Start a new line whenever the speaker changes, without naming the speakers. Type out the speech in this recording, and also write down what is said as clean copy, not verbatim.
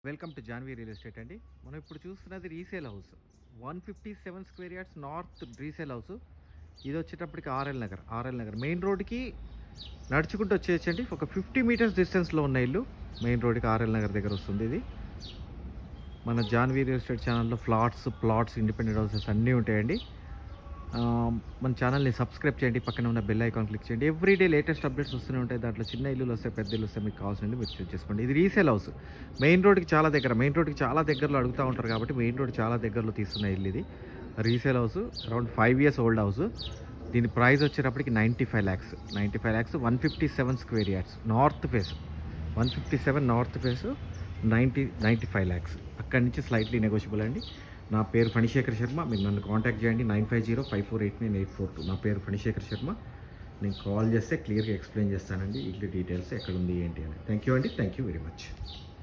Welcome to Janhvi real estate అండి. మనం ఇప్పుడు చూస్తున్నది resale house 157 square yards north resale house. ఇది వచ్చేటప్పటికి ఆర్ఎల్ నగర్ మెయిన్ రోడ్కి నడుచుకుంటూ వచ్చేయచ్చండి. ఒక 50 మీటర్స్ డిస్టెన్స్లో ఉన్న ఇల్లు మెయిన్ రోడ్కి ఆర్ఎల్ నగర్ దగ్గర వస్తుంది. ఇది మన జాన్వీ రియల్ ఎస్టేట్ ఛానల్లో ప్లాట్స్ ఇండిపెండెంట్ హౌసెస్ అన్నీ ఉంటాయండి. మన ఛానల్ని సబ్స్క్రైబ్ చేయండి, పక్కన ఉన్న బెల్ ఐకాన్ క్లిక్ చేయండి. ఎవ్రీడే లేటెస్ట్ అప్డేట్స్ వస్తూనే ఉంటాయి. దాంట్లో చిన్న ఇల్లులు వస్తాయి, పెద్ద ఇల్లు వస్తాయి, మీకు కావాల్సింది మీరు చూస్ చేసుకోండి. ఇది రీసేల్ హౌస్ మెయిన్ రోడ్కి చాలా దగ్గరలో అడుగుతూ ఉంటారు కాబట్టి మెయిన్ రోడ్ చాలా దగ్గరలో తీస్తున్న ఇల్లు. ఇది resale house, around 5 years old house. దీని ప్రైస్ వచ్చేటప్పటికి 95 lakhs 157 square yards north face 95 lakhs. అక్కడి నుంచి స్లైట్లీ నెగోషియబుల్ అండి. నా పేరు ఫణిశేఖర్ శర్మ. మీరు నన్ను కాంటాక్ట్ చేయండి 9505489842. నా పేరు ఫణిశేఖర్ శర్మ. నేను కాల్ చేస్తే క్లియర్గా ఎక్స్ప్లెయిన్ చేస్తానండి ఇల్లు డీటెయిల్స్ ఎక్కడ ఉంది ఏంటి అని. Thank you very much.